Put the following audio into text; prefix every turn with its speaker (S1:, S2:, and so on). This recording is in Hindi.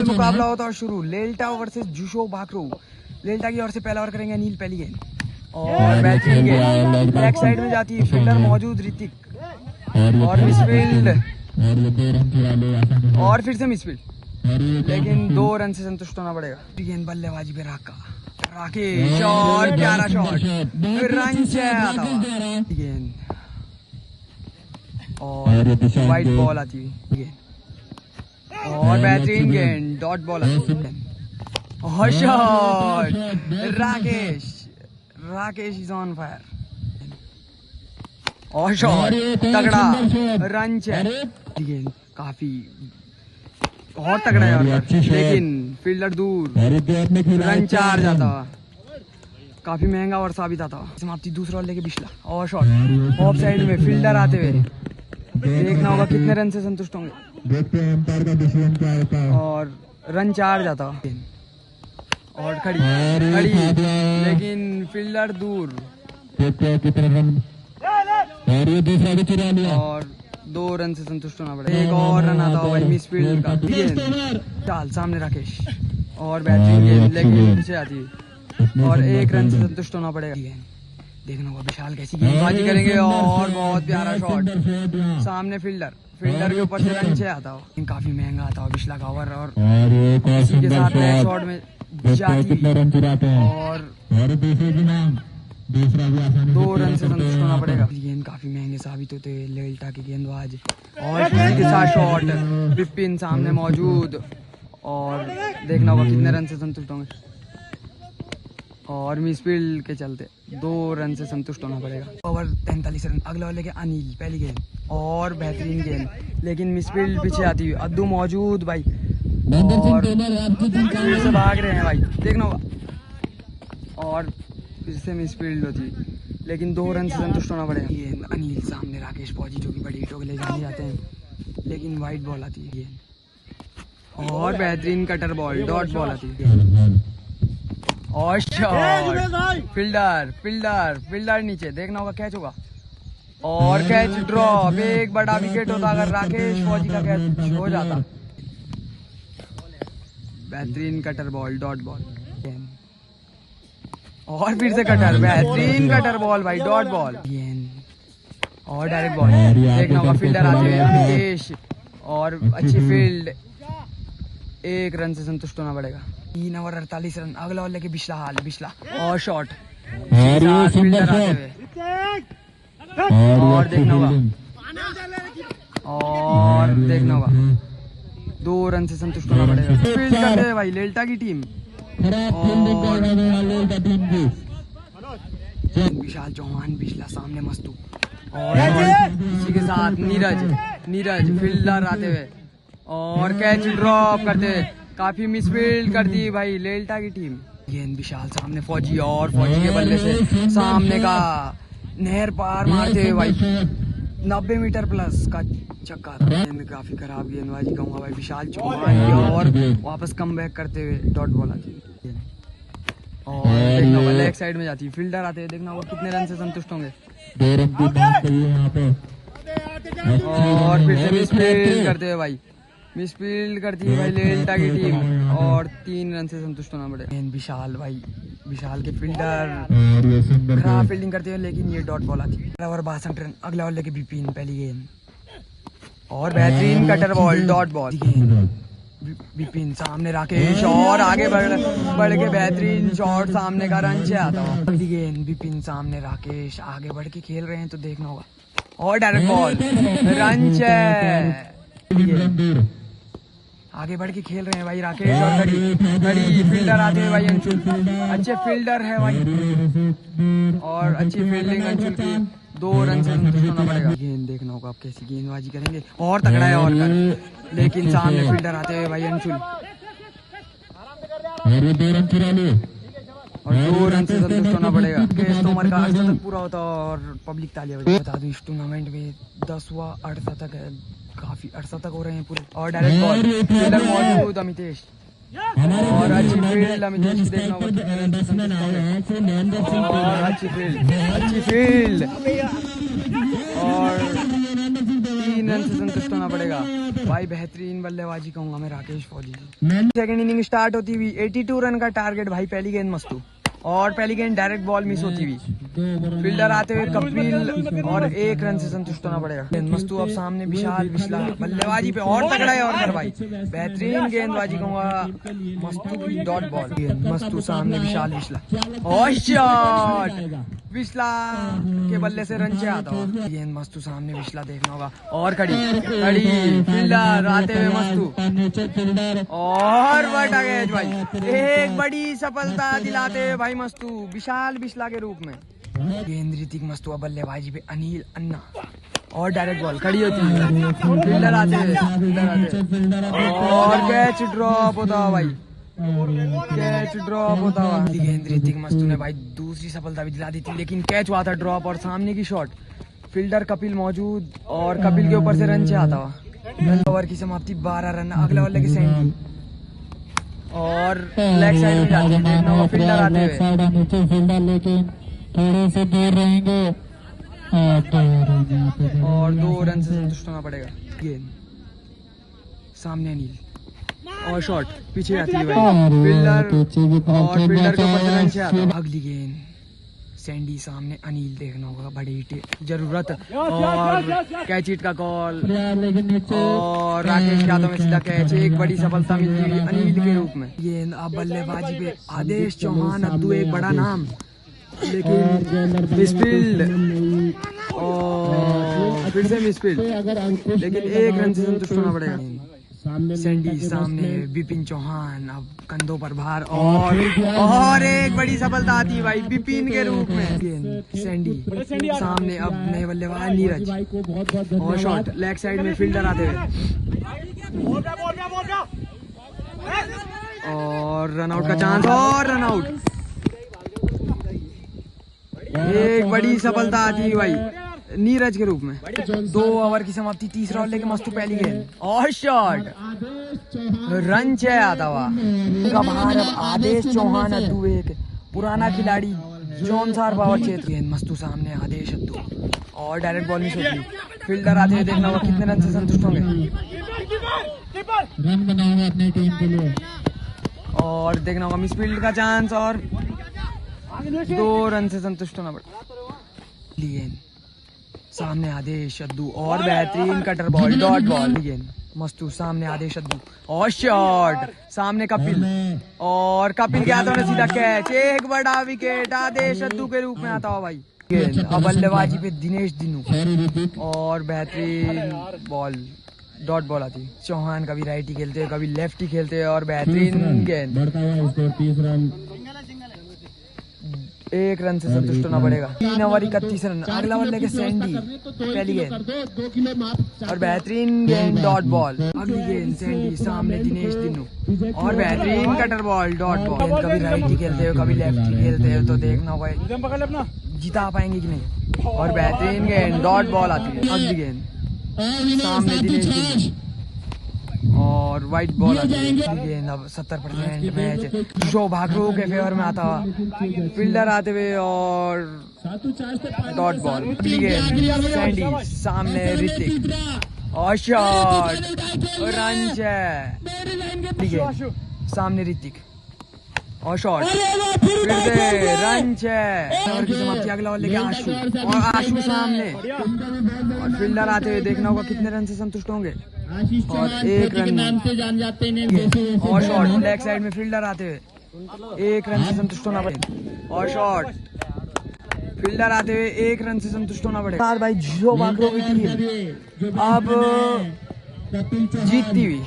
S1: मुकाबला होता है शुरू, लेल्टा वर्सेस जुशो बाकरो। लेल्टा की ओर से पहला ओवर करेंगे अनिल पहली गेंद और बैटिंग गेंद बैक साइड में जाती है, फील्डर मौजूद ऋतिक और मिसफील्ड और फिर से मिसफील्ड, लेकिन 2 रन से संतुष्ट होना पड़ेगा। गेंद बल्लेबाजी पे राकेश और प्यारा शॉट, रन गेंद और वाइट बॉल आती हुई गेंद और बेहतरीन गेंद डॉट बॉल आती हुई और shot, Rakesh is on fire और शॉट तगड़ा, रन गेंद काफी और तगड़ा है लेकिन फील्डर दूर, रन 4 जाता, काफी महंगा और साबित आता। समाप्ति दूसरा ओवर लेके बिस्ला और शॉट ऑफ साइड में, फील्डर आते हुए देखना होगा कितने रन से संतुष्ट होंगे और रन 4 जाता और खड़ी लेकिन फील्डर दूर और 2 रन से संतुष्ट होना पड़ेगा। एक और रन आता होगा मिसफील्ड का, चाल सामने राकेश और बैटिंग गेंद लेकिन पीछे आती है और 1 रन से संतुष्ट होना पड़ेगा। देखना होगा विशाल कैसी गेंदबाजी करेंगे और बहुत प्यारा शॉट, सामने फील्डर के ऊपर से रन 6 आता हो, काफी महंगा आता हो विशाल का ओवर और इसी के साथ नेक्स्ट शॉट में जाती और 2 रन से संतुष्ट होना पड़ेगा। गेंद काफी महंगे साबित होते हैं लेल्टा के गेंदबाज और इसी के साथ शॉट, विपिन सामने मौजूद और देखना होगा कितने रन से संतुष्ट होंगे और मिसफील्ड के चलते 2 रन से संतुष्ट होना पड़ेगा। ओवर 43 रन, अगला ओवर लेके अनिल पहली गेंद और बेहतरीन गेंद लेकिन मिसफील्ड पीछे आती हुई, अद्दू मौजूद भाई और फिर से भाग रहे हैं भाई, देखना होगा और फिर से मिसफील्ड होती लेकिन 2 रन से संतुष्ट होना पड़ेगा। गेंद अनिल सामने राकेश फौजी जो कि बड़ी हिटों के ले जाने जाते हैं लेकिन वाइट बॉल आती है गेंद और बेहतरीन कटर बॉल डॉट बॉल आती है और शॉट, फील्डर नीचे, देखना होगा कैच होगा और कैच ड्रॉप, एक बड़ा विकेट होता अगर राकेश फौजी का कैच हो जाता। बेहतरीन कटर बॉल डॉट बॉल और फिर से कटर, बेहतरीन कटर बॉल भाई डॉट बॉल और डायरेक्ट बॉल, देखना होगा फील्डर आते हैं मुकेश और अच्छी फील्ड, 1 रन से संतुष्ट होना पड़ेगा। 3 ओवर 48 रन, अगला ओवर लेके बिस्ला और शॉट, फील्डर आते हुए और देखना होगा 2 रन से संतुष्ट होना पड़ेगा। फील्ड करते हैं भाई लेल्टा की टीम और विशाल चौहान बिस्ला सामने मस्तू और इसी के साथ नीरज फील्डर आते हुए और कैच ड्रॉप करते हुए, काफी मिसफील्ड करती है भाई लेल्टा की टीम। गेंद विशाल सामने फौजी और फौजी के बल्ले से सामने का नहर पार मारते हुए भाई 90 मीटर प्लस का छक्का था। गेंद काफी खराब गेंदबाजी कहूंगा भाई विशाल चौहान की और वापस कम बैक करते हुए डॉट बॉल आती है और देखना होगा लेग साइड में जाती है, फील्डर आते हैं, देखना होगा कितने रन से संतुष्ट होंगे और फिर से मिसफील्ड करते हैं भाई, मिसफील्ड करती है भाई लेल्टा की टीम और 3 रन से संतुष्ट होना पड़ेगा। विशाल के फील्डर खराब फील्डिंग करते हैं लेकिन ये डॉट बॉल आती है और 62 रन, अगला ओवर लेके विपिन पहली गेंद और बेहतरीन cutter ball dot ball, Vipin सामने राकेश और आगे बढ़ के बेहतरीन शॉट, सामने का रन 6 आता है। अगली गेंद विपिन सामने राकेश आगे बढ़ के खेल रहे हैं तो देखना होगा और डायरेक्ट बॉल, रन 6, आगे बढ़ के खेल रहे हैं भाई राकेश और खड़ी फील्डर आते हैं भाई अंशुल, अच्छे फील्डर है भाई और अच्छी फील्डिंग अंशुल की, 2 रन से संतुष्ट होना पड़ेगा। गेंद देखना होगा आप कैसी गेंदबाजी करेंगे और तगड़ा है और लेकिन सामने फील्डर आते हैं भाई अंशुल और 2 रन से संतुष्ट होना पड़ेगा। इस टूर्नामेंट का 8 शतक पूरा होता और पब्लिक तालियां बता दूं इस टूर्नामेंट में 10वां 8 शतक है, काफी 8 शतक हो रहे हैं पूरे और डायरेक्ट बॉल, फील्डर मौजूद अमितेश और अच्छी फील्ड अमितेश, देखना होगा अच्छी फील्ड और 3 रन से संतुष्ट होना पड़ेगा भाई। बेहतरीन बल्लेबाजी कहूंगा मैं राकेश फौजी की। सेकंड इनिंग स्टार्ट होती हुई 82 रन का टारगेट भाई। पहली गेंद मस्तू और पहली गेंद डायरेक्ट बॉल मिस होती हुई। फील्डर आते हुए कपिल और 1 रन से संतुष्ट होना पड़ेगा। गेंद मस्तू अब सामने विशाल विश्ला बल्लेबाजी पे और तगड़ा है और भाई बेहतरीन गेंदबाजी कहूंगा मस्तू की डॉट बॉल। गेंद मस्तू सामने विशाल विश्ला और शॉट विश्ला के बल्ले से रन आता हुआ। गेंद मस्तू सामने विश्ला देखना होगा और खड़ी फील्डर आते हुए मस्तू और बटा गए भाई। एक बड़ी सफलता दिलाते हुए भाई मस्तू विशाल विश्ला के रूप में। गेंद ऋतिक मस्तू बल्लेबाजी पे अनिल अन्ना और डायरेक्ट बॉल खड़ी होती है। फील्डर आते और कैच ड्रॉप होता हुआ भाई। कैच ड्रॉप होता हुआ। गेंद ऋतिक मस्तू ने भाई दूसरी सफलता भी दिला दी थी लेकिन कैच हुआ था ड्रॉप और सामने की शॉट। फील्डर कपिल मौजूद और कपिल के ऊपर से रन से आता हुआ। ओवर की समाप्ति 12 रन। अगले बल्ले की सेंटी और लेग साइड में जाती है। फील्डर आते हुए
S2: फील्डर लेकिन थोड़े से दूर रहेंगे
S1: और 2 रन से संतुष्ट होना पड़ेगा। गेंद सामने अनिल और शॉट पीछे आती है भाई। फील्डर और फील्डर के ऊपर से रन से आता है। अगली गेंद सैंडी सामने अनिल देखना होगा बड़ी जरूरत और कैच हिट का कॉल और राकेश के हाथों में सीधा कैच। एक बड़ी सफलता मिलती है अनिल के रूप में। गेंद अब बल्लेबाजी पे आदेश चौहान अद्दू एक बड़ा नाम लेकिन मिसफील्ड और फिर से मिसफील्ड लेकिन 1 रन से संतुष्ट होना पड़ेगा। सैंडी सामने विपिन चौहान अब कंधों पर भार और एक बड़ी सफलता आती है भाई विपिन के रूप में। सैंडी सामने अब नए बल्लेबाज नीरज और शॉट लेग साइड में फील्डर आते हुए और रन आउट का चांस और रन आउट। एक बड़ी सफलता आती है भाई नीरज के रूप में। 2 ओवर की समाप्ति। तीसरा ओवर लेके मस्तू पहली गेंद और शॉट रन से आता हुआ। अब आदेश चौहान अद्दू एक पुराना खिलाड़ी जौनसार पावर क्षेत्र। गेंद मस्तू सामने आदेश अद्दू और डायरेक्ट बॉल मिस होती। फील्डर आते हुए देखना होगा कितने रन से संतुष्ट होंगे।
S2: रन बनाओगे अपनी टीम के लिए
S1: और देखना होगा मिस फील्ड का चांस और 2 रन से संतुष्ट होना पड़ेगा। गेंद सामने आदेश अद्दू और बेहतरीन कटर बॉल डॉट बॉल। गेंद मस्तू सामने आदेश अद्दू और शॉट सामने कपिल और कपिल के हाथों में सीधा कैच। एक बड़ा विकेट आदेश अद्दू के रूप में आता हुआ भाई। गेंद अब बल्लेबाजी पे दिनेश दिनू और बेहतरीन बॉल डॉट बॉल आती। चौहान कभी राइट ही खेलते हैं कभी लेफ्ट ही खेलते हैं और बेहतरीन गेंद। 1 रन से संतुष्ट होना पड़ेगा। 3 ओवर 31 रन। अगला बल्ले के सैंडी पहली गेंद और बेहतरीन गेंद डॉट बॉल। अगली गेंद सैंडी सामने दिनेश दिनू और बेहतरीन कटर बॉल डॉट बॉल। कभी राइट ही खेलते हो कभी लेफ्ट ही खेलते हो तो देखना भाई जिता पाएंगे कि नहीं। और बेहतरीन गेंद डॉट बॉल आती है। अगली गेंद सामने दिनेश दिनू और व्हाइट बॉल आती है। गेंद अब 70% मैच शो भागरू के फेवर में आता हुआ। फील्डर आते हुए और डॉट बॉल। गेंद सैंडी सामने ऋतिक और शॉट रन सामने ऋतिक और शॉट फिर से रन ओवर की समाप्ति। अगला बल्ले के आशु और आशु सामने और फील्डर आते हुए देखना होगा कितने रन से संतुष्ट होंगे और 1 रन
S2: नाम से जान जाते हैं
S1: और शॉट लेग साइड में फील्डर आते हुए 1 रन से संतुष्ट होना पड़ेगा और शॉट फील्डर आते हुए 1 रन से संतुष्ट होना पड़ेगा। भाई जो बाकरो की टीम अब जीतती हुई